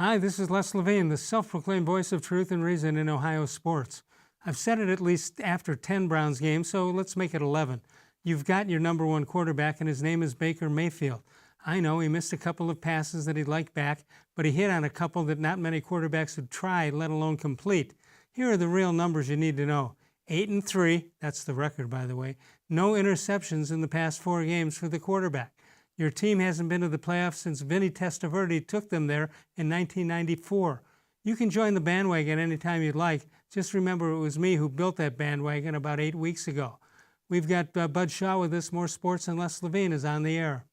Hi, this is Les Levine, the self-proclaimed voice of truth and reason in Ohio sports. I've said it at least after 10 Browns games, so let's make it 11. You've got your number one quarterback, and his name is Baker Mayfield. I know he missed a couple of passes that he'd like back, but he hit on a couple that not many quarterbacks would try, let alone complete. Here are the real numbers you need to know. 8-3, that's the record, by the way. No interceptions in the past 4 games for the quarterback. Your team hasn't been to the playoffs since Vinny Testaverde took them there in 1994. You can join the bandwagon anytime you'd like. Just remember it was me who built that bandwagon about 8 weeks ago. We've got Bud Shaw with us. More sports, and Les Levine is on the air.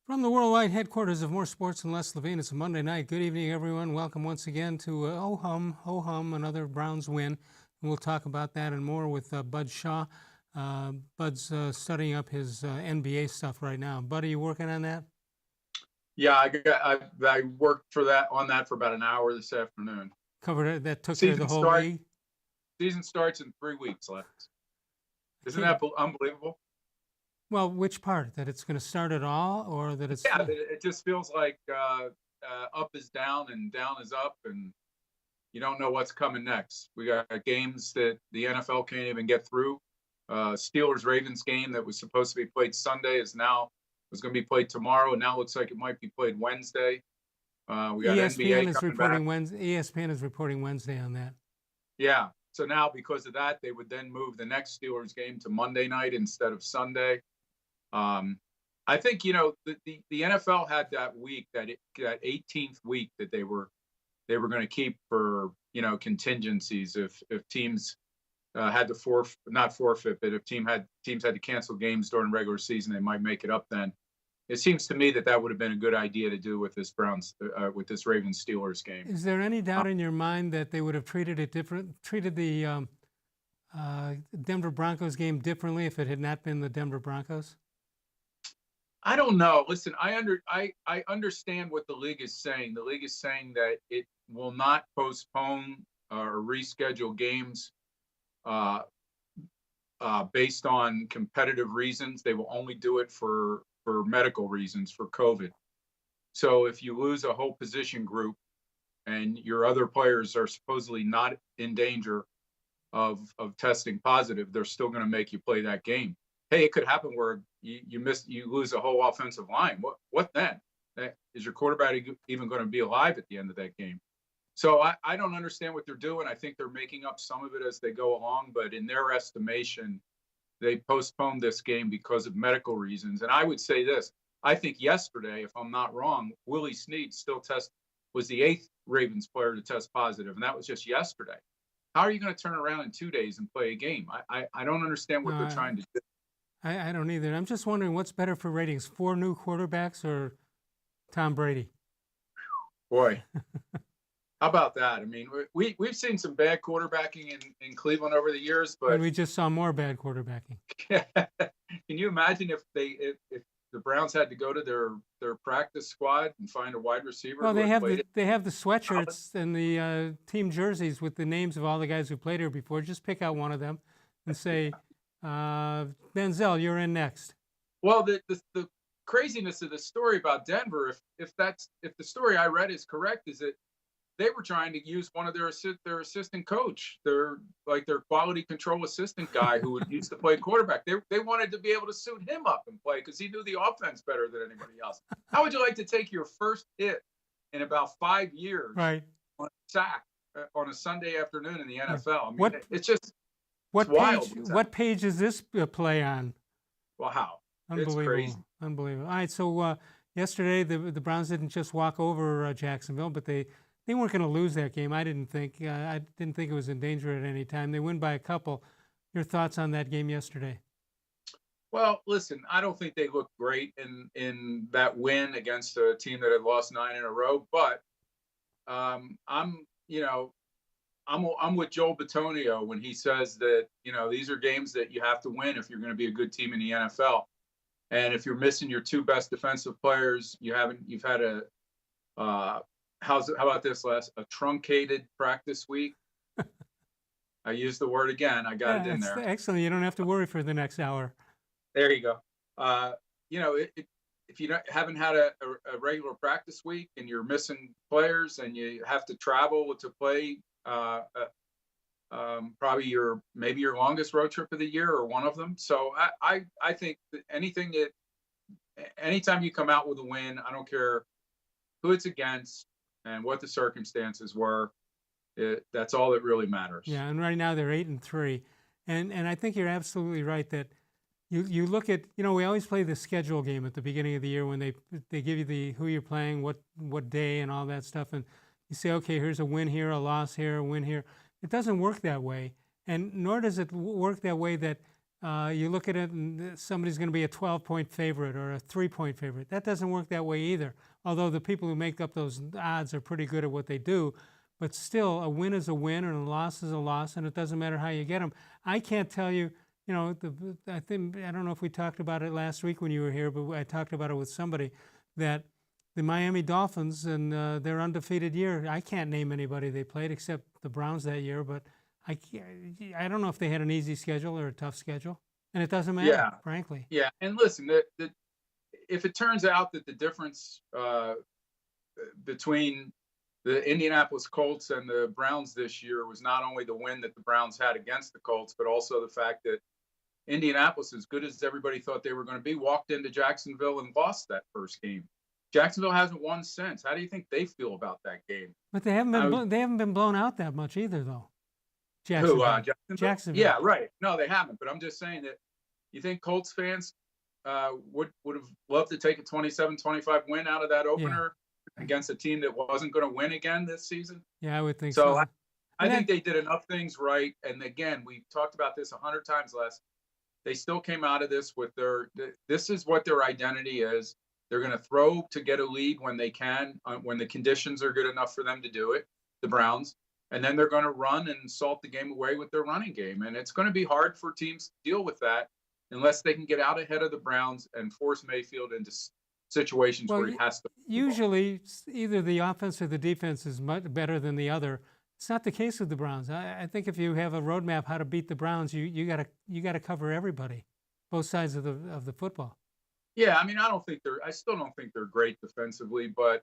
From the worldwide headquarters of More Sports and Les Levine, it's a Monday night. Good evening, everyone. Welcome once again to Oh Hum, another Browns win. And we'll talk about that and more with Bud Shaw. Bud's studying up his NBA stuff right now. Bud, are you working on that? Yeah, I worked on that for about an hour this afternoon. Covered it. That took care of the whole league. Season starts in 3 weeks left. Isn't that unbelievable? Well, which part? That it's going to start at all, or that it's? Yeah, it just feels like up is down and down is up, and you don't know what's coming next. We got games that the NFL can't even get through. Steelers-Ravens game that was supposed to be played Sunday was going to be played tomorrow, and now looks like it might be played Wednesday. We got ESPN NBA is reporting Wednesday. ESPN is reporting Wednesday on that. Yeah. So now, because of that, they would then move the next Steelers game to Monday night instead of Sunday. I think the NFL had that week, that 18th week that they were going to keep for contingencies if teams had to not forfeit, but if teams had to cancel games during regular season, they might make it up then. It seems to me that would have been a good idea to do with this Ravens Steelers game. Is there any doubt in your mind that they would have treated the Denver Broncos game differently if it had not been the Denver Broncos? I don't know. Listen, I understand what the league is saying. The league is saying that it will not postpone or reschedule games based on competitive reasons. They will only do it for medical reasons, for COVID. So if you lose a whole position group and your other players are supposedly not in danger of testing positive, they're still going to make you play that game. Hey, it could happen where you lose a whole offensive line. What then? Is your quarterback even going to be alive at the end of that game? So I don't understand what they're doing. I think they're making up some of it as they go along, but in their estimation, they postponed this game because of medical reasons. And I would say this: I think yesterday, if I'm not wrong, Willie Snead was the 8th Ravens player to test positive, and that was just yesterday. How are you going to turn around in 2 days and play a game? I don't understand what they're trying to do. I don't either. I'm just wondering what's better for ratings, 4 new quarterbacks or Tom Brady? Boy, how about that? I mean, we've seen some bad quarterbacking in Cleveland over the years, but we just saw more bad quarterbacking. Can you imagine if the Browns had to go to their practice squad and find a wide receiver? Well, they have the sweatshirts and the team jerseys with the names of all the guys who played here before. Just pick out one of them and say, Benzel, you're in next. Well, the craziness of the story about Denver, if the story I read is correct, is that they were trying to use one of their assistant coach, their quality control assistant guy who used to play quarterback. They wanted to be able to suit him up and play because he knew the offense better than anybody else. How would you like to take your first hit in about 5 years on a sack on a Sunday afternoon in the NFL? I mean, it's just wild. What page is this play on? Wow. Unbelievable. It's crazy. Unbelievable. All right, so yesterday the Browns didn't just walk over Jacksonville, but they weren't going to lose that game. I didn't think it was in danger at any time. They win by a couple. Your thoughts on that game yesterday? Well, listen, I don't think they looked great in that win against a team that had lost 9 in a row, but I'm, I'm with Joel Bitonio when he says that, these are games that you have to win if you're going to be a good team in the NFL. And if you're missing your two best defensive players, you've had how about this, Les? A truncated practice week. I used the word again. I got it in there. Excellent. You don't have to worry for the next hour. There you go. If you haven't had a regular practice week and you're missing players and you have to travel to play, probably maybe your longest road trip of the year or one of them. So I think that anytime you come out with a win, I don't care who it's against and what the circumstances were, that's all that really matters. Yeah, and right now they're 8-3, and I think you're absolutely right that you look at, we always play the schedule game at the beginning of the year when they give you who you're playing, what day, and all that stuff, and you say, okay, here's a win here, a loss here, a win here. It doesn't work that way, and nor does it work that way that you look at it and somebody's going to be a 12-point favorite or a 3-point favorite. That doesn't work that way either, although the people who make up those odds are pretty good at what they do. But still, a win is a win and a loss is a loss, and it doesn't matter how you get them. I can't tell you, I don't know if we talked about it last week when you were here, but I talked about it with somebody, that the Miami Dolphins and their undefeated year, I can't name anybody they played except the Browns that year, but I don't know if they had an easy schedule or a tough schedule, and it doesn't matter, frankly. Yeah, and listen, if it turns out that the difference between the Indianapolis Colts and the Browns this year was not only the win that the Browns had against the Colts, but also the fact that Indianapolis, as good as everybody thought they were going to be, walked into Jacksonville and lost that first game. Jacksonville hasn't won since. How do you think they feel about that game? But they haven't been blown out that much either, though. Jacksonville? Jacksonville. Yeah, right. No, they haven't. But I'm just saying that you think Colts fans would have loved to take a 27-25 win out of that opener against a team that wasn't going to win again this season? Yeah, I would think so. I think they did enough things right. And again, we talked about this 100 times less. They still came out of this with this is what their identity is. They're going to throw to get a lead when they can, when the conditions are good enough for them to do it, the Browns. And then they're going to run and salt the game away with their running game. And it's going to be hard for teams to deal with that unless they can get out ahead of the Browns and force Mayfield into situations where he has to. Usually, either the offense or the defense is much better than the other. It's not the case with the Browns. I think if you have a roadmap how to beat the Browns, you gotta cover everybody, both sides of the football. Yeah, I mean, I still don't think they're great defensively, but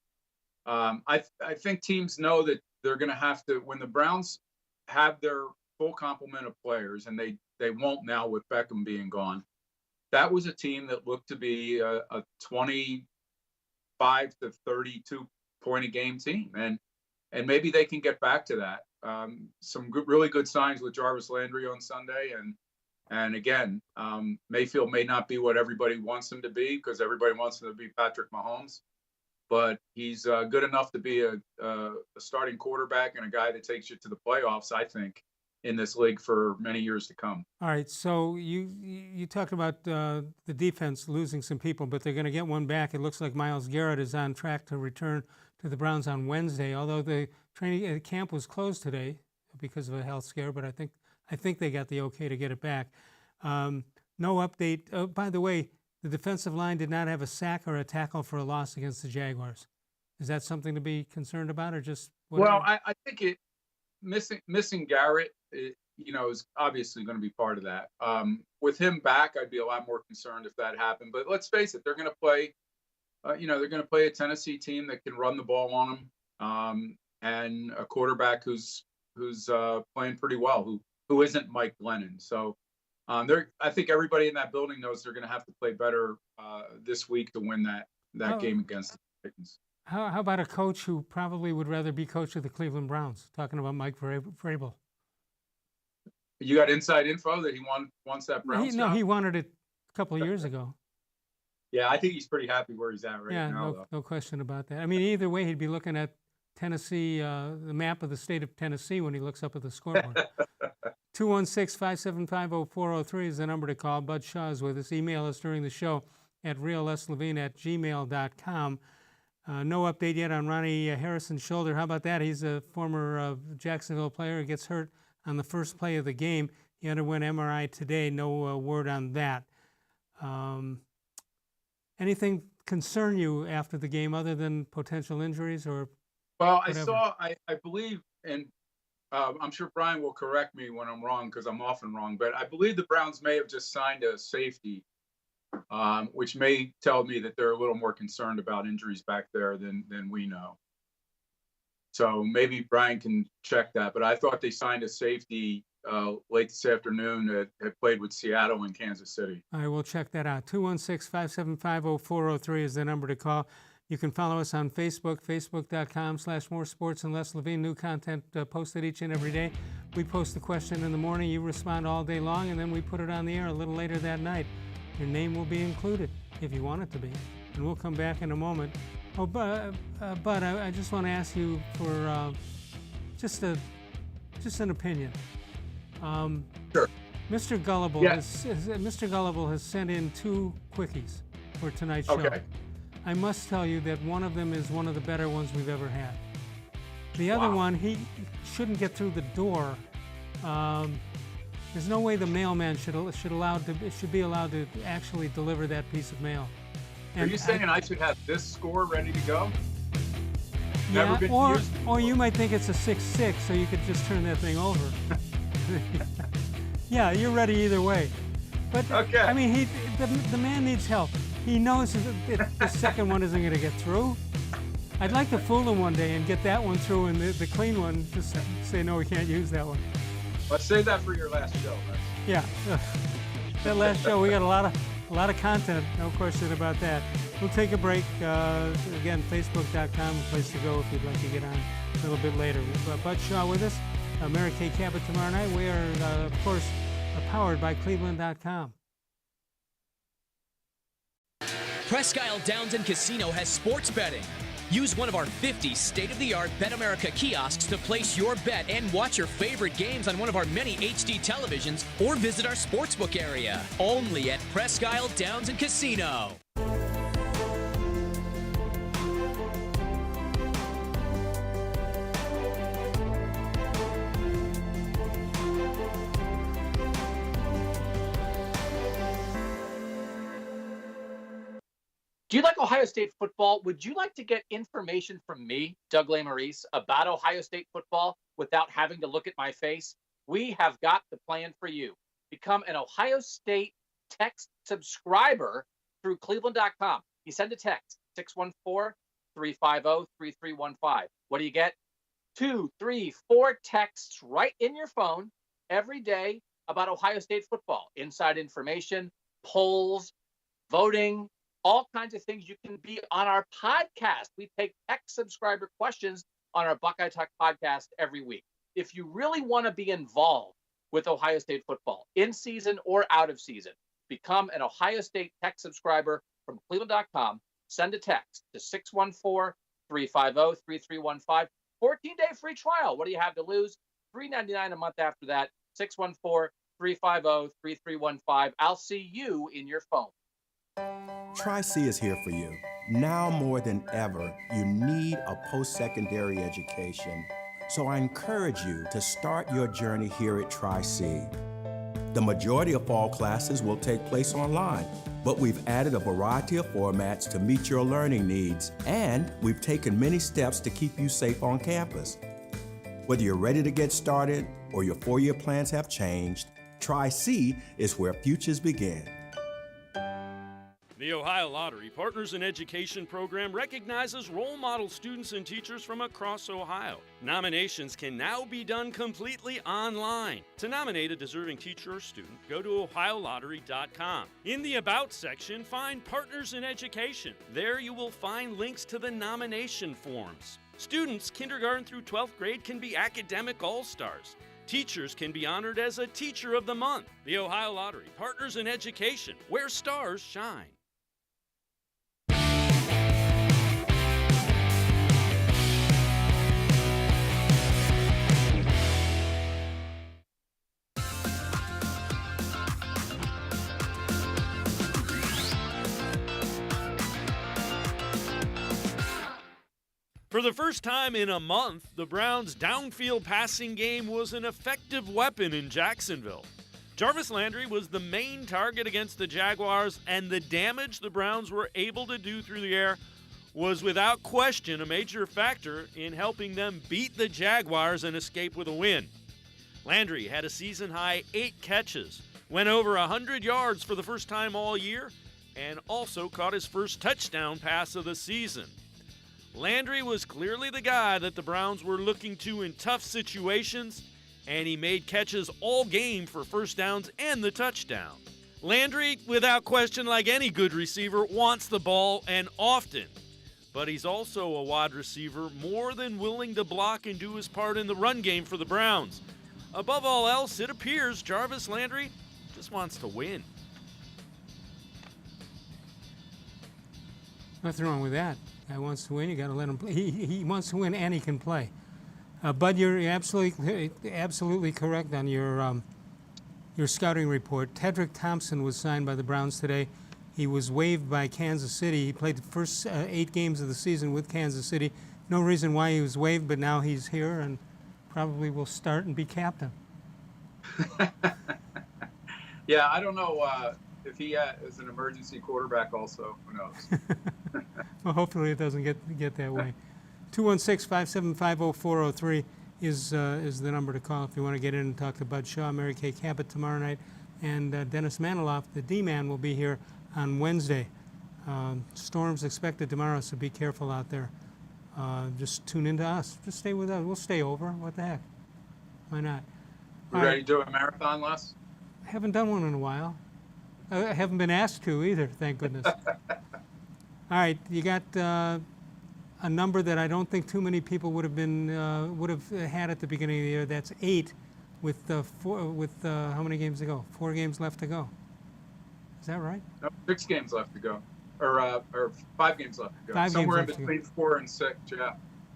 I think teams know that they're going to have to, when the Browns have their full complement of players, and they won't now with Beckham being gone. That was a team that looked to be a 25 to 32 point a game team, and maybe they can get back to that. Some really good signs with Jarvis Landry on Sunday, and again, Mayfield may not be what everybody wants him to be because everybody wants him to be Patrick Mahomes, but he's good enough to be a starting quarterback and a guy that takes you to the playoffs, I think, in this league for many years to come. All right, so you talked about the defense losing some people, but they're going to get one back. It looks like Myles Garrett is on track to return to the Browns on Wednesday, although the training camp was closed today because of a health scare, but I think they got the okay to get it back. No update. Oh, by the way, the defensive line did not have a sack or a tackle for a loss against the Jaguars. Is that something to be concerned about, or just whatever? Well, I think missing Garrett, is obviously going to be part of that. With him back, I'd be a lot more concerned if that happened. But let's face it, they're going to play. They're going to play a Tennessee team that can run the ball on them, and a quarterback who's playing pretty well, who isn't Mike Glennon. So I think everybody in that building knows they're going to have to play better this week to win that game against the Titans. How about a coach who probably would rather be coach of the Cleveland Browns? Talking about Mike Vrabel. You got inside info that he wants that Browns job? No, he wanted it a couple of years ago. Yeah, I think he's pretty happy where he's at now. Yeah, no question about that. I mean, either way, he'd be looking at Tennessee, the map of the state of Tennessee when he looks up at the scoreboard. 216-575-0403 is the number to call. Bud Shaw is with us. Email us during the show at reallslevine@gmail.com. No update yet on Ronnie Harrison's shoulder. How about that? He's a former Jacksonville player who gets hurt on the first play of the game. He underwent MRI today. No word on that. Anything concern you after the game other than potential injuries or Well, whatever? I believe, and I'm sure Brian will correct me when I'm wrong because I'm often wrong, but I believe the Browns may have just signed a safety, which may tell me that they're a little more concerned about injuries back there than we know. So maybe Brian can check that, but I thought they signed a safety late this afternoon that had played with Seattle and Kansas City. I will check that out. 216-575-0403 is the number to call. You can follow us on Facebook, facebook.com/More Sports and Less Levine. New content posted each and every day. We post the question in the morning. You respond all day long, and then we put it on the air a little later that night. Your name will be included if you want it to be. And we'll come back in a moment. Oh, but I just want to ask you for just an opinion. Sure. Mr. Gullible, Yes. Mr. Gullible has sent in 2 quickies for tonight's show. Okay. I must tell you that one of them is one of the better ones we've ever had. The other one, he shouldn't get through the door. There's no way the mailman should be allowed to actually deliver that piece of mail. Are you saying I should have this score ready to go? Never Yeah, been or used? you might think it's a 6-6, so you could just turn that thing over. Yeah, you're ready either way. But Okay. I mean, the man needs help. He knows that the second one isn't going to get through. I'd like to fool him one day and get that one through, and the clean one just say no, we can't use that one. Let's save that for your last show. Right? Yeah, that last show we got a lot of content, no question about that. We'll take a break. Again, facebook.com, a place to go if you'd like to get on a little bit later. Bud Shaw with us, Mary Kay Cabot tomorrow night. We are, of course, powered by cleveland.com. Presque Isle Downs and Casino has sports betting. Use one of our 50 state-of-the-art Bet America kiosks to place your bet and watch your favorite games on one of our many HD televisions or visit our sportsbook area. Only at Presque Isle Downs and Casino. Do you like Ohio State football? Would you like to get information from me, Doug Maurice, about Ohio State football without having to look at my face? We have got the plan for you. Become an Ohio State text subscriber through cleveland.com. You send a text, 614-350-3315. What do you get? 2, 3, 4 texts right in your phone every day about Ohio State football. Inside information, polls, voting, all kinds of things. You can be on our podcast. We take text subscriber questions on our Buckeye Talk podcast every week. If you really want to be involved with Ohio State football, in season or out of season, become an Ohio State text subscriber from cleveland.com. Send a text to 614-350-3315. 14-day free trial. What do you have to lose? $3.99 a month after that. 614-350-3315. I'll see you in your phone. Tri-C is here for you. Now more than ever, you need a post-secondary education. So I encourage you to start your journey here at Tri-C. The majority of fall classes will take place online, but we've added a variety of formats to meet your learning needs, and we've taken many steps to keep you safe on campus. Whether you're ready to get started or your four-year plans have changed, Tri-C is where futures begin. The Ohio Lottery Partners in Education program recognizes role model students and teachers from across Ohio. Nominations can now be done completely online. To nominate a deserving teacher or student, go to ohiolottery.com. In the About section, find Partners in Education. There you will find links to the nomination forms. Students kindergarten through 12th grade can be academic all-stars. Teachers can be honored as a Teacher of the Month. The Ohio Lottery Partners in Education, where stars shine. For the first time in a month, the Browns' downfield passing game was an effective weapon in Jacksonville. Jarvis Landry was the main target against the Jaguars, and the damage the Browns were able to do through the air was without question a major factor in helping them beat the Jaguars and escape with a win. Landry had a season-high 8 catches, went over 100 yards for the first time all year, and also caught his first touchdown pass of the season. Landry was clearly the guy that the Browns were looking to in tough situations, and he made catches all game for first downs and the touchdown. Landry, without question, like any good receiver, wants the ball and often. But he's also a wide receiver more than willing to block and do his part in the run game for the Browns. Above all else, it appears Jarvis Landry just wants to win. Nothing wrong with that. Guy wants to win. You got to let him play. He wants to win, and he can play. Bud, you're absolutely correct on your scouting report. Tedrick Thompson was signed by the Browns today. He was waived by Kansas City. He played the first 8 games of the season with Kansas City. No reason why he was waived, but now he's here and probably will start and be captain. Yeah, I don't know if he is an emergency quarterback also. Who knows? Well, hopefully it doesn't get that way. 216-575-0403 is the number to call if you want to get in and talk to Bud Shaw, Mary Kay Cabot tomorrow night, and Dennis Maniloff, the D-man, will be here on Wednesday. Storms expected tomorrow, so be careful out there. Just tune into us. Just stay with us. We'll stay over. What the heck? Why not? You ready to do a marathon, Les? I haven't done one in a while. I haven't been asked to either, thank goodness. All right, you got a number that I don't think too many people would have had at the beginning of the year. That's 8, with how many games to go? 4 games left to go. Is that right? No, 6 games left to go, or 5 games left to go. 5 Somewhere in games left to between 4 and 6. Yeah.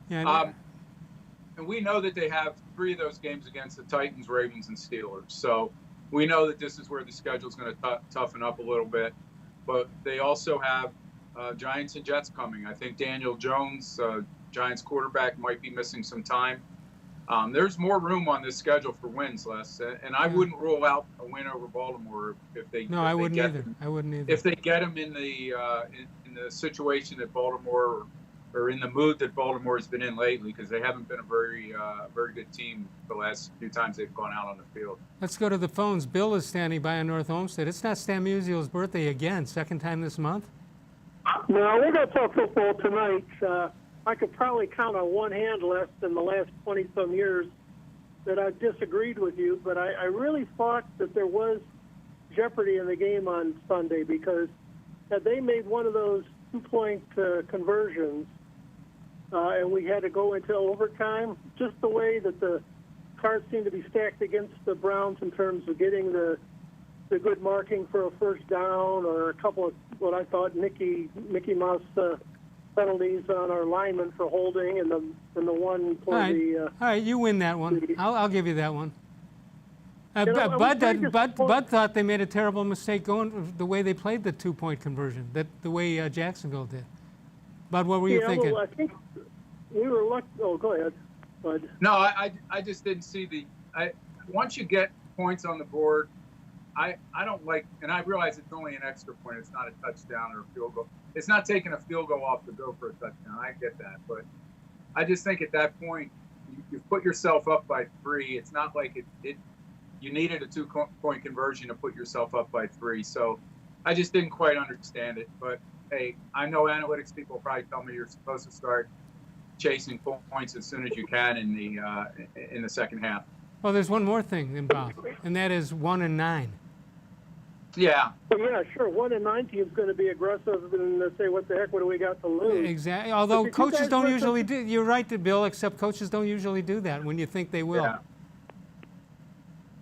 Yeah. And we know that they have 3 of those games against the Titans, Ravens, and Steelers. So we know that this is where the schedule is going to toughen up a little bit. But they also have Giants and Jets coming. I think Daniel Jones, Giants quarterback, might be missing some time. There's more room on this schedule for wins, Les. And I wouldn't rule out a win over Baltimore if they. No, I wouldn't either. I wouldn't either. If they get them in the situation that Baltimore, or in the mood that Baltimore has been in lately, because they haven't been a very good team the last few times they've gone out on the field. Let's go to the phones. Bill is standing by on North Olmsted. It's not Stan Musial's birthday again, second time this month. No, we're going to talk football tonight. I could probably count on one hand less than the last 20-some years that I've disagreed with you, but I really thought that there was jeopardy in the game on Sunday, because had they made one of those 2-point conversions and we had to go into overtime, just the way that the cards seemed to be stacked against the Browns in terms of getting the good marking for a first down, or a couple of what I thought Mickey Mouse penalties on our linemen for holding, and the one for all right, you win that one. I'll give you that one. Bud thought they made a terrible mistake going the way they played the 2-point conversion, the way Jacksonville did. Bud, what were you thinking? Well, I think we were lucky. Oh, go ahead, Bud. No, I just didn't see once you get points on the board, I don't like, and I realize it's only an extra point. It's not a touchdown or a field goal. It's not taking a field goal off to go for a touchdown. I get that, but I just think at that point you put yourself up by 3. It's not like you needed a 2-point conversion to put yourself up by 3. So I just didn't quite understand it. But hey, I know analytics people probably tell me you're supposed to start chasing points as soon as you can in the second half. Well, there's one more thing involved, and that is 1 and 9. Yeah. Well, yeah, sure. 1 and 9 team's going to be aggressive and say, "What the heck? What do we got to lose?" Exactly. Although coaches don't usually do. You're right, Bill. Except coaches don't usually do that when you think they will. Yeah.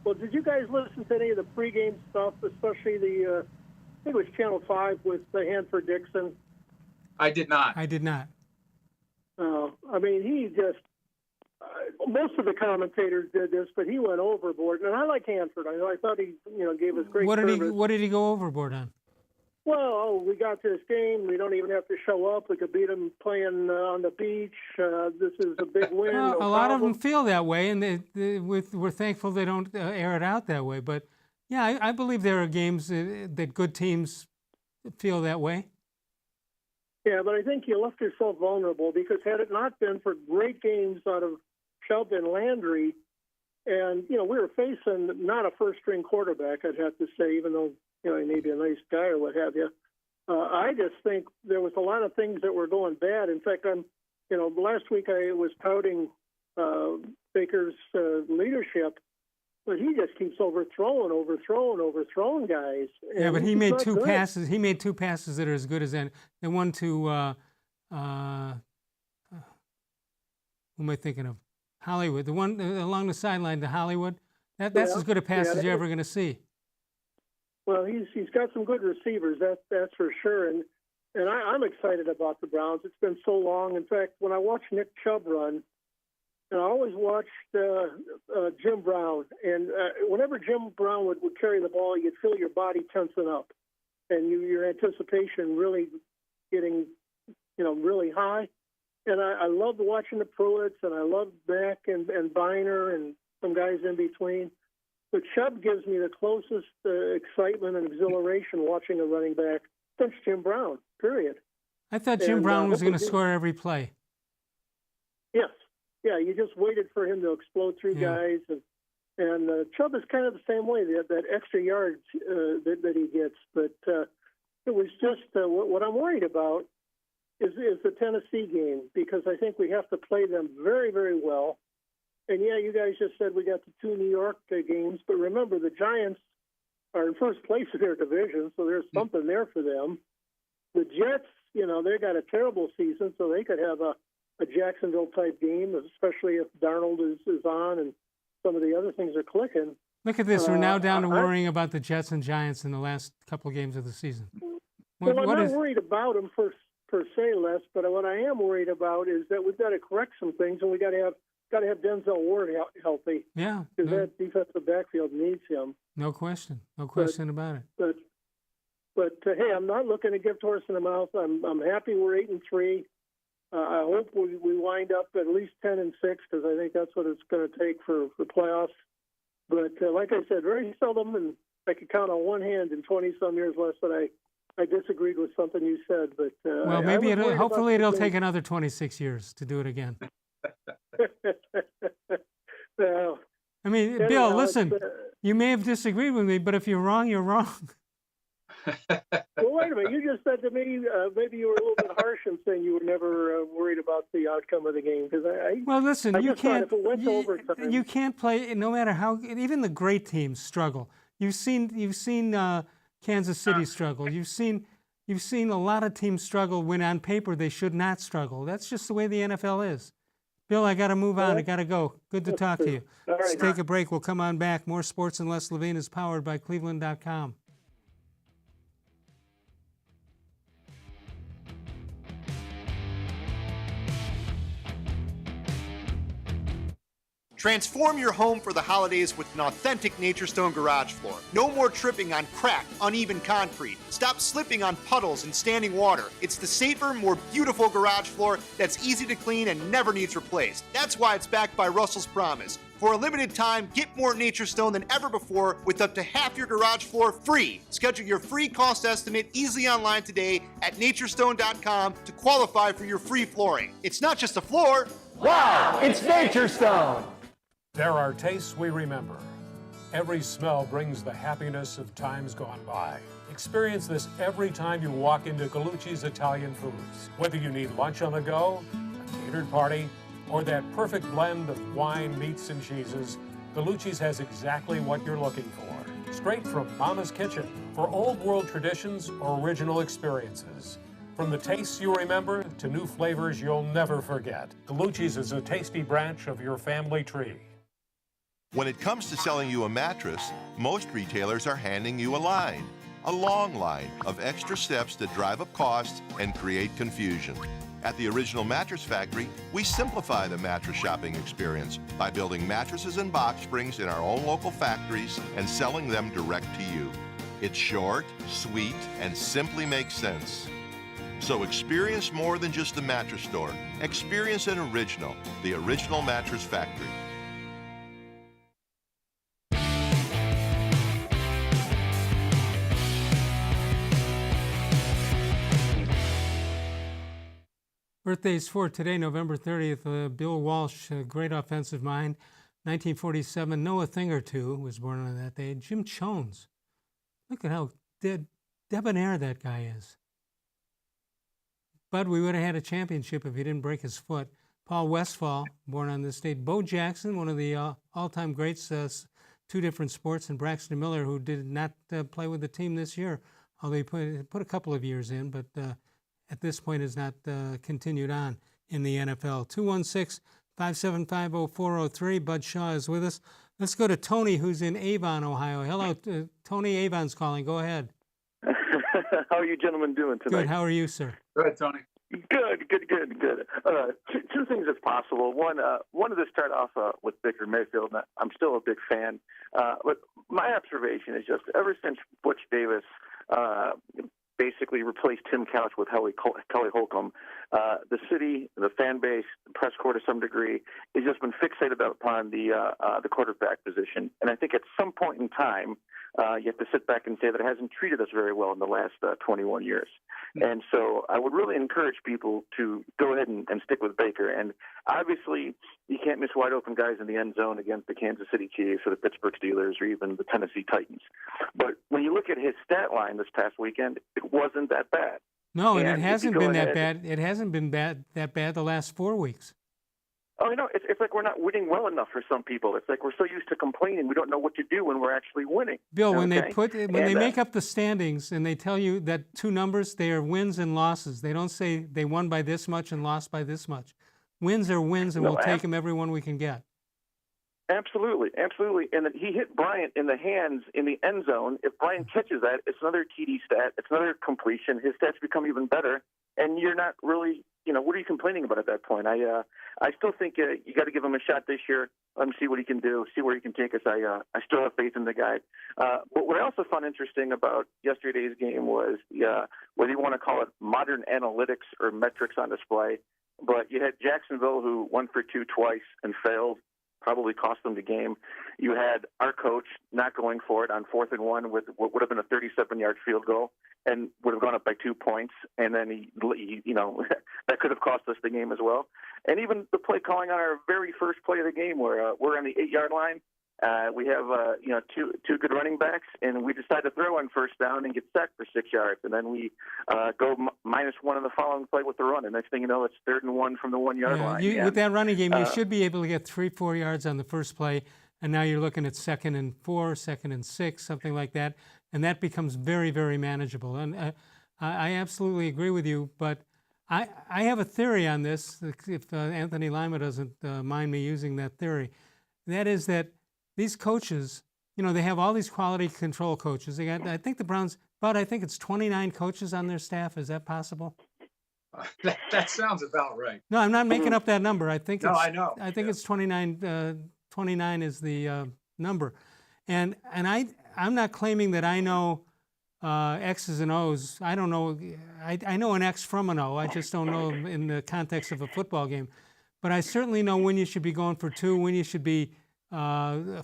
Well, did you guys listen to any of the pregame stuff, especially I think it was Channel 5 with Hanford Dixon? I did not. I did not. I mean, he just most of the commentators did this, but he went overboard. And I like Hanford. I thought he, gave us great service. What did he go overboard on? well, we got to this game. We don't even have to show up. We could beat them playing on the beach. This is a big win. Well, no a lot of problem. them feel that way, and we're thankful they don't air it out that way. But, yeah, I believe there are games that good teams feel that way. Yeah, but I think you left yourself vulnerable because had it not been for great games out of Chubb and Landry, and, we were facing not a first-string quarterback, I'd have to say, even though, he may be a nice guy or what have you. I just think there was a lot of things that were going bad. In fact, last week I was touting Baker's leadership, but he just keeps overthrowing guys. Yeah, but he he's made not two good. passes. He made two passes that are as good as any. The one to who am I thinking of? Hollywood. The one along the sideline to Hollywood. That's as good a pass as you're ever going to see. Well, he's got some good receivers. That's for sure. And I'm excited about the Browns. It's been so long. In fact, when I watch Nick Chubb run, and I always watched Jim Brown. And whenever Jim Brown would carry the ball, you'd feel your body tensing up, and your anticipation really getting, really high. And I loved watching the Pruitts, and I loved Mack and Biner and some guys in between. But Chubb gives me the closest excitement and exhilaration watching a running back since Jim Brown, period. I thought Jim Brown was going to score every play. Yes. Yeah, you just waited for him to explode through guys. And Chubb is kind of the same way, that extra yards that he gets. But it was just what I'm worried about is the Tennessee game, because I think we have to play them very, very well. And, yeah, you guys just said we got the two New York games. But remember, the Giants are in first place in their division, so there's something there for them. The Jets, they got a terrible season, so they could have a Jacksonville-type game, especially if Darnold is on and some of the other things are clicking. Look at this. We're now down to worrying about the Jets and Giants in the last couple of games of the season. I'm not worried about them per se, Les, but what I am worried about is that we've got to correct some things, and we got to have Denzel Ward healthy. Yeah. Because that defensive backfield needs him. No question. No question about it. But hey, I'm not looking to give horse in the mouth. I'm happy we're 8-3. I hope we wind up at least 10-6 because I think that's what it's going to take for playoffs. But like I said, very seldom, and I could count on one hand in 20-some years, Les, that I disagreed with something you said. But well, maybe hopefully it'll take another 26 years to do it again. Well, I mean, Bill, listen, you may have disagreed with me, but if you're wrong, you're wrong. Well, wait a minute. You just said to me maybe you were a little bit harsh in saying you were never worried about the outcome of the game. Well, listen, I you just thought can't. if it went to overtime, You can't play no matter how. Even the great teams struggle. You've seen Kansas City struggle. You've seen a lot of teams struggle when on paper they should not struggle. That's just the way the NFL is. Bill, I got to move on. I got to go. Good to talk to you. All right. Let's take a break. We'll come on back. More Sports and Les Levine is powered by cleveland.com. Transform your home for the holidays with an authentic Nature Stone garage floor. No more tripping on cracked, uneven concrete. Stop slipping on puddles and standing water. It's the safer, more beautiful garage floor that's easy to clean and never needs replaced. That's why it's backed by Russell's Promise. For a limited time, get more Nature Stone than ever before with up to half your garage floor free. Schedule your free cost estimate easily online today at naturestone.com to qualify for your free flooring. It's not just a floor. Wow, it's Nature Stone. There are tastes we remember. Every smell brings the happiness of times gone by. Experience this every time you walk into Gallucci's Italian Foods. Whether you need lunch on the go, a catered party, or that perfect blend of wine, meats, and cheeses, Gallucci's has exactly what you're looking for. Straight from Mama's Kitchen for old world traditions or original experiences. From the tastes you remember to new flavors you'll never forget, Gallucci's is a tasty branch of your family tree. When it comes to selling you a mattress, most retailers are handing you a long line of extra steps that drive up costs and create confusion. At the Original Mattress Factory, we simplify the mattress shopping experience by building mattresses and box springs in our own local factories and selling them direct to you. It's short, sweet, and simply makes sense. So experience more than just a mattress store. Experience an original, the Original Mattress Factory. Birthdays for today, November 30th, Bill Walsh, a great offensive mind. 1947, Noah Thingertoo was born on that day. Jim Chones. Look at how debonair that guy is. But we would have had a championship if he didn't break his foot. Paul Westphal, born on this date. Bo Jackson, one of the all-time greats, two different sports, and Braxton Miller, who did not play with the team this year, although he put a couple of years in, but at this point has not continued on in the NFL. 216-575-0403. Bud Shaw is with us. Let's go to Tony, who's in Avon, Ohio. Hello, Tony. Avon's calling. Go ahead. How are you gentlemen doing tonight? Good. How are you, sir? Good, Tony. Good. Two things if possible. One, wanted to start off with Baker Mayfield. I'm still a big fan. But my observation is just ever since Butch Davis basically replaced Tim Couch with Kelly Holcomb, the city, the fan base, the press corps to some degree, has just been fixated upon the quarterback position. And I think at some point in time, you have to sit back and say that it hasn't treated us very well in the last 21 years. And so I would really encourage people to go ahead and stick with Baker. And obviously, you can't miss wide open guys in the end zone against the Kansas City Chiefs or the Pittsburgh Steelers or even the Tennessee Titans. But when you look at his stat line this past weekend, it wasn't that bad. No, and it hasn't been that bad. It hasn't been that bad the last 4 weeks. Oh, it's like we're not winning well enough for some people. It's like we're so used to complaining, we don't know what to do when we're actually winning. Bill, when okay? they make up the standings and they tell you that two numbers, they are wins and losses. They don't say they won by this much and lost by this much. Wins are wins, and we'll take them every one we can get. Absolutely. And then he hit Bryant in the hands in the end zone. If Bryant catches that, it's another TD stat. It's another completion. His stats become even better, and you're not really, what are you complaining about at that point? I still think you got to give him a shot this year. Let him see what he can do, see where he can take us. I still have faith in the guy. But what I also found interesting about yesterday's game was whether you want to call it modern analytics or metrics on display. But you had Jacksonville, who 1 for 2 twice and failed, probably cost them the game. You had our coach not going for it on 4th and 1 with what would have been a 37-yard field goal and would have gone up by 2 points. And then he that could have cost us the game as well. And even the play calling on our very first play of the game, where we're on the 8-yard line. We have two good running backs, and we decide to throw on first down and get sacked for 6 yards, and then we go -1 in the following play with the run. And next thing you know, it's 3rd and 1 from the 1-yard line. With that running game, you should be able to get 3-4 yards on the first play, and now you're looking at 2nd and 4, 2nd and 6, something like that, and that becomes very, very manageable. And I absolutely agree with you, but I have a theory on this. If Anthony Lima doesn't mind me using that theory, that is that these coaches, they have all these quality control coaches. They got, I think the Browns, I think it's 29 coaches on their staff. Is that possible? That sounds about right. No, I'm not making up that number. I think I know. I think it's 29. 29 is the number, and I'm not claiming that I know X's and O's. I don't know. I know an X from an O. I just don't know in the context of a football game. But I certainly know when you should be going for 2, when you should be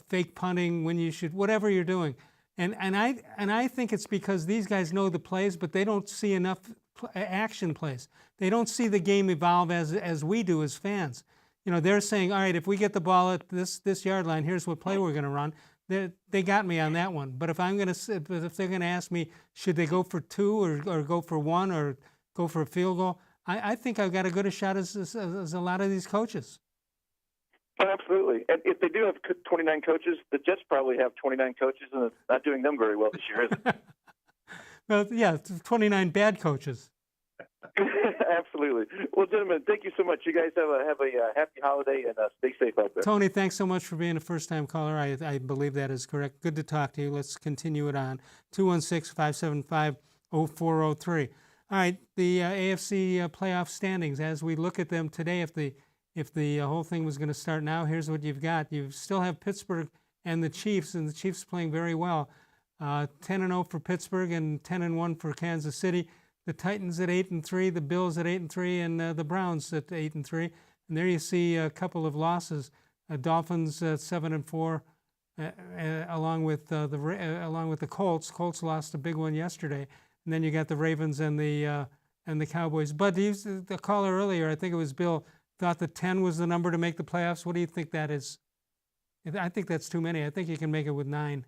fake punting, when you should, whatever you're doing. And I think it's because these guys know the plays, but they don't see enough action plays. They don't see the game evolve as we do as fans. They're saying, all right, if we get the ball at this yard line, here's what play we're going to run. They got me on that one. But if they're going to ask me, should they go for 2 or go for 1 or go for a field goal, I think I've got as good a shot as a lot of these coaches. Oh, absolutely. And if they do have 29 coaches, the Jets probably have 29 coaches, and it's not doing them very well this year, is it? Well, yeah, 29 bad coaches. Absolutely. Well, gentlemen, thank you so much. You guys have a happy holiday, and stay safe out there. Tony, thanks so much for being a first-time caller. I believe that is correct. Good to talk to you. Let's continue it on. 216-575-0403. All right, the AFC playoff standings, as we look at them today, if the whole thing was going to start now, here's what you've got. You still have Pittsburgh and the Chiefs playing very well. 10-0 for Pittsburgh and 10-1 for Kansas City. The Titans at 8-3, the Bills at 8-3, and the Browns at 8-3. And there you see a couple of losses. Dolphins 7-4, along with the Colts. Colts lost a big one yesterday. And then you got the Ravens and the Cowboys. But the caller earlier, I think it was Bill, thought that 10 was the number to make the playoffs. What do you think that is? I think that's too many. I think you can make it with 9.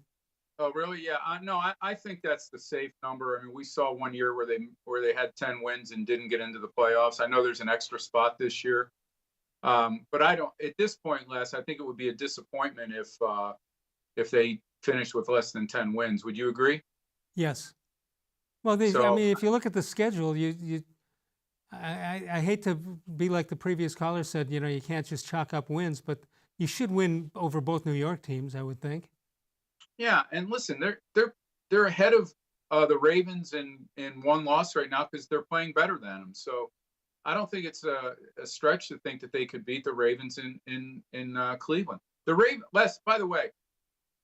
Oh, really? Yeah. No, I think that's the safe number. I mean, we saw one year where they had 10 wins and didn't get into the playoffs. I know there's an extra spot this year, but I don't. At this point, Les, I think it would be a disappointment if they finished with less than 10 wins. Would you agree? Yes. Well, I mean, if you look at the schedule, I hate to be like the previous caller said. You know, you can't just chalk up wins, but you should win over both New York teams, I would think. Yeah, and listen, they're ahead of the Ravens in one loss right now because they're playing better than them. So I don't think it's a stretch to think that they could beat the Ravens in Cleveland. Les, by the way,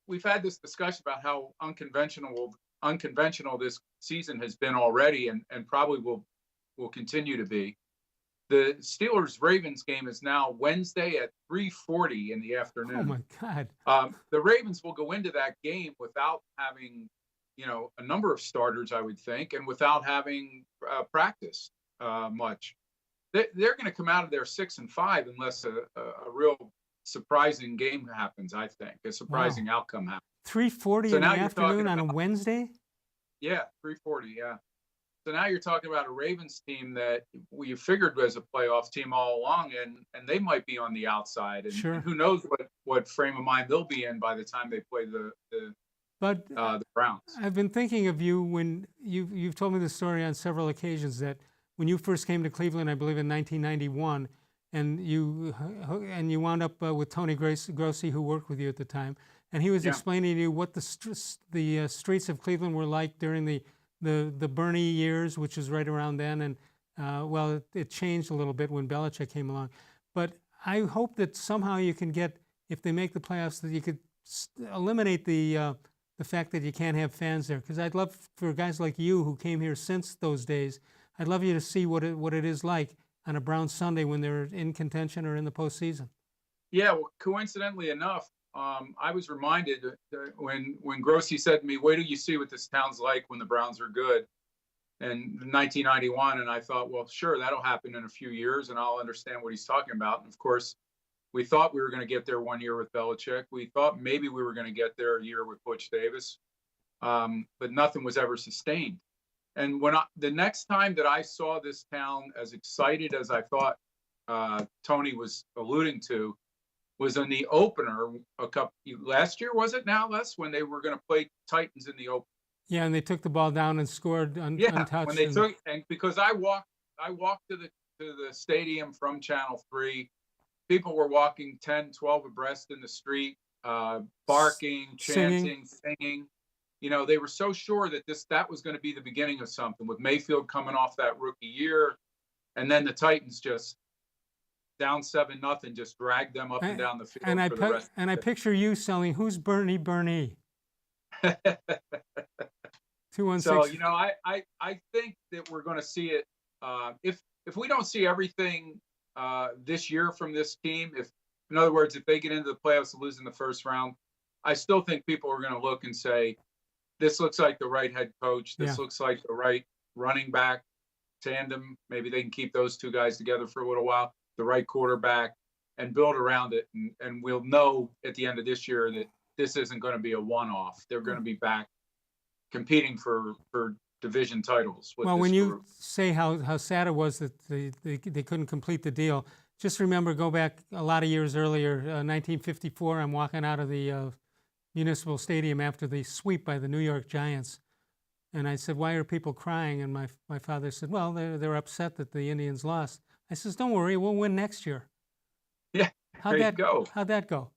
we've had this discussion about how unconventional this season has been already, and probably will continue to be. The Steelers-Ravens game is now Wednesday at 3:40 in the afternoon. Oh, my God. The Ravens will go into that game without having, a number of starters, I would think, and without having practiced much. They're going to come out of there 6-5 unless a real surprising game happens, I think. A surprising outcome happens. 3:40 in the afternoon on a Wednesday? Yeah, 3:40, yeah. So now you're talking about a Ravens team that we figured was a playoff team all along, and they might be on the outside. And, sure. And who knows what frame of mind they'll be in by the time they play the Browns. I've been thinking of you when you've told me the story on several occasions that when you first came to Cleveland, I believe in 1991, and you wound up with Tony Grossi, who worked with you at the time, and he was explaining to you what the streets of Cleveland were like during the Bernie years, which was right around then, and it changed a little bit when Belichick came along. But I hope that somehow you can get, if they make the playoffs, that you could eliminate the fact that you can't have fans there. Because I'd love for guys like you who came here since those days, I'd love you to see what it is like on a Brown Sunday when they're in contention or in the postseason. Yeah, well, coincidentally enough, I was reminded when Grossi said to me, "Wait till you see what this town's like when the Browns are good," in 1991, and I thought, well, sure, that'll happen in a few years, and I'll understand what he's talking about. And of course, we thought we were going to get there one year with Belichick. We thought maybe we were going to get there a year with Butch Davis, but nothing was ever sustained. And the next time that I saw this town as excited as I thought Tony was alluding to, was in the opener last year, was it now, Les, when they were going to play Titans in the opener? Yeah, and they took the ball down and scored untouched. When they took, and because I walked to the stadium from Channel 3, people were walking 10, 12 abreast in the street, barking, chanting, singing. They were so sure that that was going to be the beginning of something, with Mayfield coming off that rookie year, and then the Titans just down 7-0, just dragged them up and down the field. And I picture you selling, "Who's Bernie?" 216. So I think that we're going to see it. If we don't see everything this year from this team, in other words, if they get into the playoffs and lose in the first round, I still think people are going to look and say, this looks like the right head coach. This looks like the right running back tandem. Maybe they can keep those two guys together for a little while. The right quarterback, and build around it. And we'll know at the end of this year that this isn't going to be a one-off. They're going to be back competing for division titles. Well, when you say how sad it was that they couldn't complete the deal, just remember, go back a lot of years earlier, 1954, I'm walking out of the Municipal Stadium after the sweep by the New York Giants. And I said, "Why are people crying?" And my father said, "Well, they're upset that the Indians lost." I says, "Don't worry, we'll win next year." Yeah, How'd that go?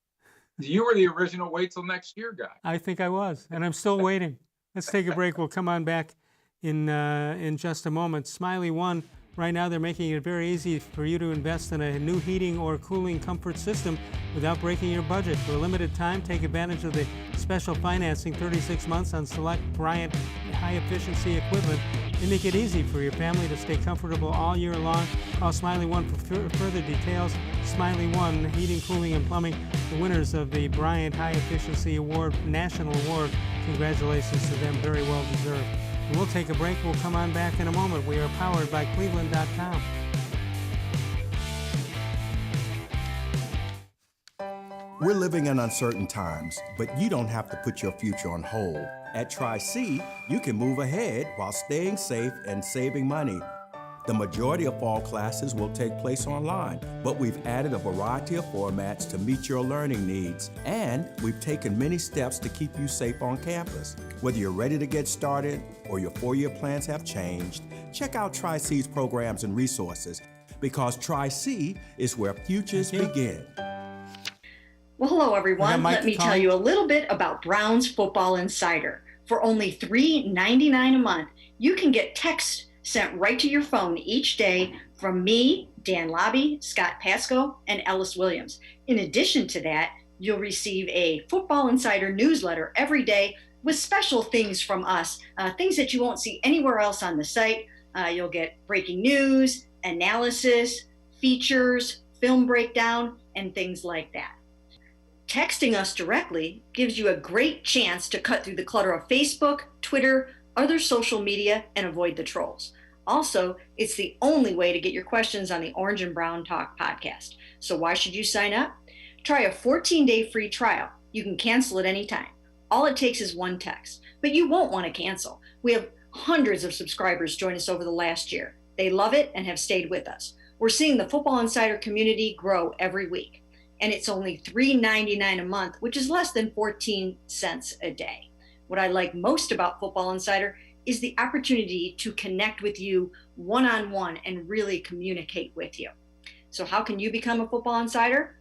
You were the original wait till next year guy. I think I was, and I'm still waiting. Let's take a break. We'll come on back in just a moment. Smiley 1 Right now, they're making it very easy for you to invest in a new heating or cooling comfort system without breaking your budget. For a limited time, take advantage of the special financing, 36 months on select Bryant high-efficiency equipment. They make it easy for your family to stay comfortable all year long. Call Smiley One for further details. Smiley One, Heating, Cooling, and Plumbing, the winners of the Bryant High Efficiency Award, National Award. Congratulations to them, very well deserved. We'll take a break. We'll come on back in a moment. We are powered by cleveland.com. We're living in uncertain times, but you don't have to put your future on hold. At Tri-C, you can move ahead while staying safe and saving money. The majority of fall classes will take place online, but we've added a variety of formats to meet your learning needs, and we've taken many steps to keep you safe on campus. Whether you're ready to get started or your four-year plans have changed, check out Tri-C's programs and resources, because Tri-C is where futures begin. Well, hello, everyone. Let me tell you a little bit about Browns Football Insider. For only $3.99 a month, you can get text sent right to your phone each day from me, Dan Lobby, Scott Pasco, and Ellis Williams. In addition to that, you'll receive a Football Insider newsletter every day with special things from us, things that you won't see anywhere else on the site. You'll get breaking news, analysis, features, film breakdown, and things like that. Texting us directly gives you a great chance to cut through the clutter of Facebook, Twitter, other social media, and avoid the trolls. Also, it's the only way to get your questions on the Orange and Brown Talk podcast. So why should you sign up? Try a 14-day free trial. You can cancel at any time. All it takes is one text, but you won't want to cancel. We have hundreds of subscribers join us over the last year. They love it and have stayed with us. We're seeing the Football Insider community grow every week, and it's only $3.99 a month, which is less than 14 cents a day. What I like most about Football Insider is the opportunity to connect with you one-on-one and really communicate with you. So how can you become a Football Insider?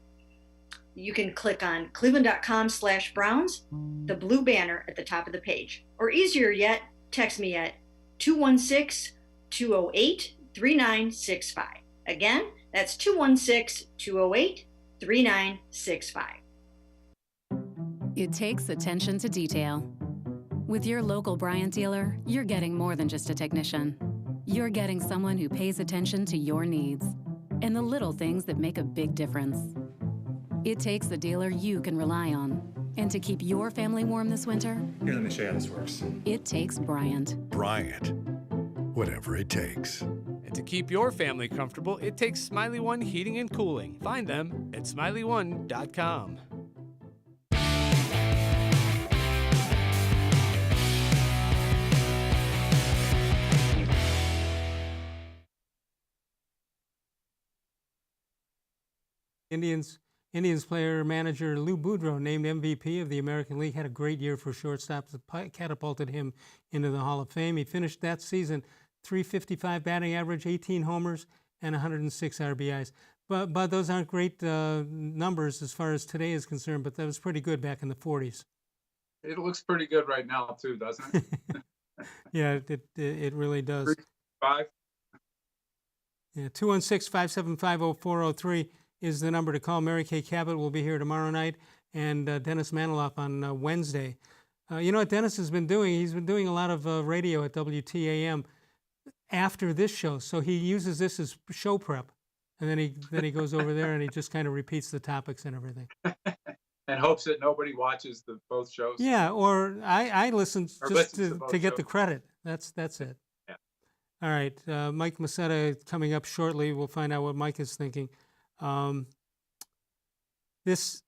You can click on cleveland.com/Browns, the blue banner at the top of the page. Or easier yet, text me at 216-208-3965. Again, that's 216-208-3965. It takes attention to detail. With your local Bryant dealer, you're getting more than just a technician. You're getting someone who pays attention to your needs and the little things that make a big difference. It takes a dealer you can rely on. And to keep your family warm this winter, here, let me show you how this works. It takes Bryant. Bryant, whatever it takes. And to keep your family comfortable, it takes Smiley One Heating and Cooling. Find them at smileyone.com. Indians player manager Lou Boudreau, named MVP of the American League, had a great year for shortstops that catapulted him into the Hall of Fame. He finished that season .355 batting average, 18 homers, and 106 RBIs. But those aren't great numbers as far as today is concerned, but that was pretty good back in the 40s. It looks pretty good right now too, doesn't it? Yeah, it really does. 5. Yeah, 216-575-0403 is the number to call. Mary Kay Cabot will be here tomorrow night, and Dennis Maniloff on Wednesday. You know what Dennis has been doing? He's been doing a lot of radio at WTAM after this show, so he uses this as show prep, and then he goes over there and he just kind of repeats the topics and everything. And hopes that nobody watches both shows. Yeah, or I listen just to get the credit. That's it. Yeah. All right, Mike Masetta coming up shortly. We'll find out what Mike is thinking. This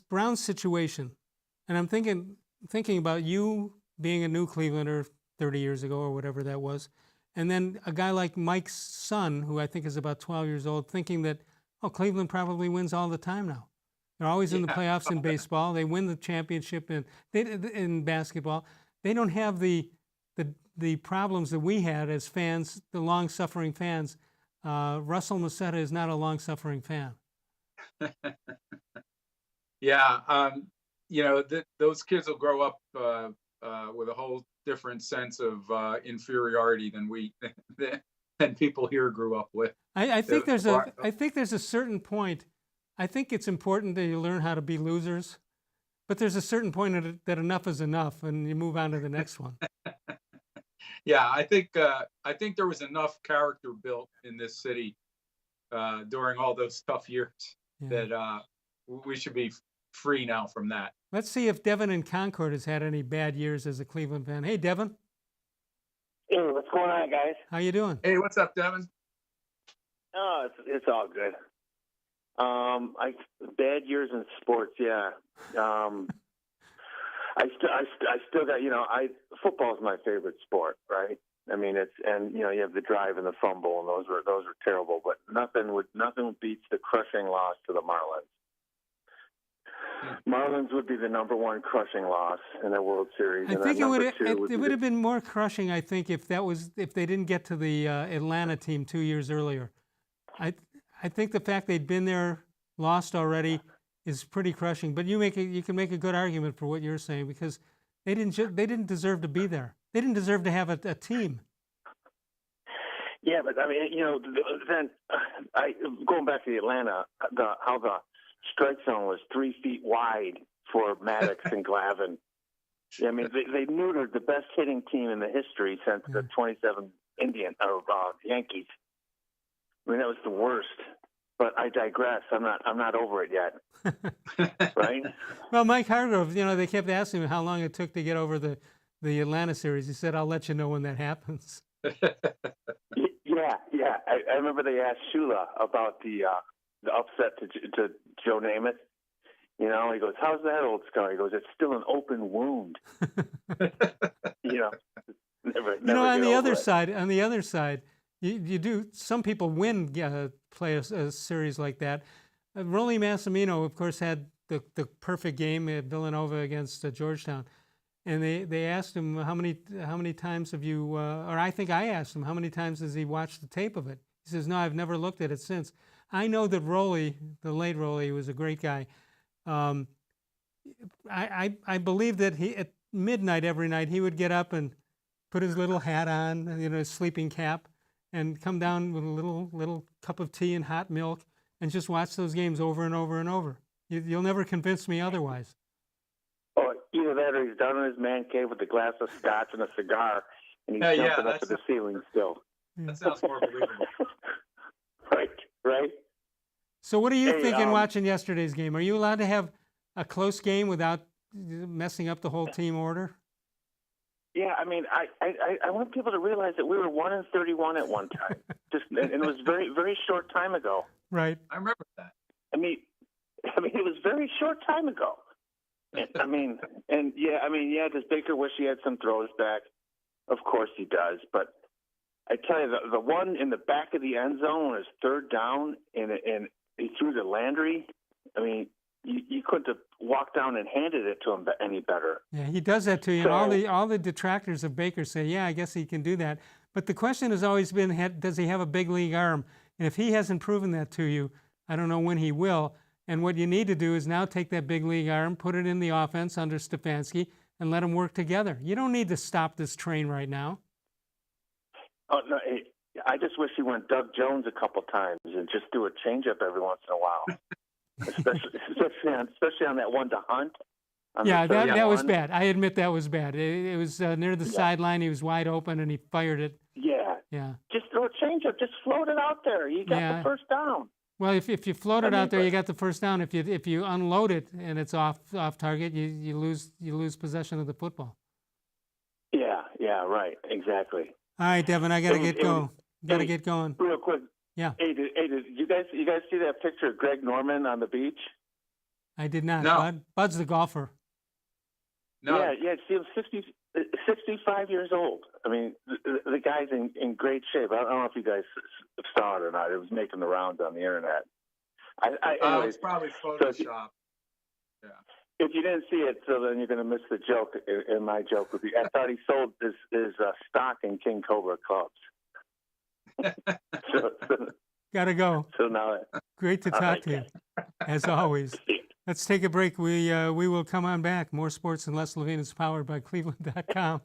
Browns situation, and I'm thinking about you being a new Clevelander 30 years ago or whatever that was, and then a guy like Mike's son, who I think is about 12 years old, thinking that, Cleveland probably wins all the time now. They're always in the playoffs in baseball. They win the championship in basketball. They don't have the problems that we had as fans, the long-suffering fans. Russell Masetta is not a long-suffering fan. Yeah, those kids will grow up with a whole different sense of inferiority than people here grew up with. I think there's a certain point. I think it's important that you learn how to be losers, but there's a certain point that enough is enough, and you move on to the next one. Yeah, I think there was enough character built in this city during all those tough years that we should be free now from that. Let's see if Devin in Concord has had any bad years as a Cleveland fan. Hey, Devin. Hey, what's going on, guys? How you doing? Hey, what's up, Devin? Oh, it's all good. Bad years in sports, yeah. I still got, football's my favorite sport, right? I mean, you have the drive and the fumble, and those were terrible. But nothing beats the crushing loss to the Marlins. Marlins would be the #1 crushing loss in the World Series. I think it would have been more crushing. I think if they didn't get to the Atlanta team 2 years earlier. I think the fact they'd been there, lost already, is pretty crushing. But you can make a good argument for what you're saying, because they didn't deserve to be there. They didn't deserve to have a team. Yeah, but I mean, then going back to the Atlanta, how the strike zone was 3 feet wide for Maddox and Glavine. I mean, they neutered the best hitting team in the history since the 27 Yankees. I mean, that was the worst. But I digress. I'm not over it yet. Right? Well, Mike Hargrove, they kept asking him how long it took to get over the Atlanta series. He said, "I'll let you know when that happens." Yeah. I remember they asked Shula about the upset to Joe Namath. He goes, "How's that old scar?" He goes, "It's still an open wound." Never on the other it. side, you do. Some people play a series like that. Rolly Massimino, of course, had the perfect game at Villanova against Georgetown, and they asked him how many times have you, or I think I asked him how many times has he watched the tape of it. He says, "No, I've never looked at it since." I know that Rolly, the late Rolly, was a great guy. I believe that at midnight every night he would get up and put his little hat on, his sleeping cap, and come down with a little cup of tea and hot milk and just watch those games over and over and over. You'll never convince me otherwise. Or either that, or he's down in his man cave with a glass of scotch and a cigar, and he's jumping up to the ceiling still. That sounds more believable. Right. So what are you thinking watching yesterday's game? Are you allowed to have a close game without messing up the whole team order? Yeah, I mean, I want people to realize that we were 1-31 at one time. And it was very, very short time ago. Right. I remember that. I mean, it was very short time ago. Does Baker wish he had some throws back? Of course he does. But I tell you, the one in the back of the end zone was 3rd down, and he threw to Landry. I mean, you couldn't have walked down and handed it to him any better. Yeah, he does that to you. So, and all the detractors of Baker say, yeah, I guess he can do that. But the question has always been, does he have a big league arm? And if he hasn't proven that to you, I don't know when he will. And what you need to do is now take that big league arm, put it in the offense under Stefanski, and let them work together. You don't need to stop this train right now. Oh, no, I just wish he went Doug Jones a couple times and just do a changeup every once in a while. especially on that one to Hunt. Yeah, that was bad. I admit that was bad. It was near the sideline. He was wide open, and he fired it. Yeah. Just throw a changeup. Just float it out there. You got the first down. Well, if you float it out there, you got the first down. If you unload it and it's off target, you lose possession of the football. Yeah, right, exactly. All right, Devin, I gotta get going. Get going. Real quick. Yeah. Hey, did you guys see that picture of Greg Norman on the beach? I did not. No. Bud's the golfer. No. Yeah. See him 65 years old. I mean, the guy's in great shape. I don't know if you guys saw it or not. It was making the rounds on the internet. It's probably Photoshop. Yeah. If you didn't see it, so then you're going to miss the joke. And my joke would be, I thought he sold his stock in King Cobra clubs. Gotta go. So now, great to talk to you, as always. Let's take a break. We will come on back. More sports and less Levine is powered by cleveland.com.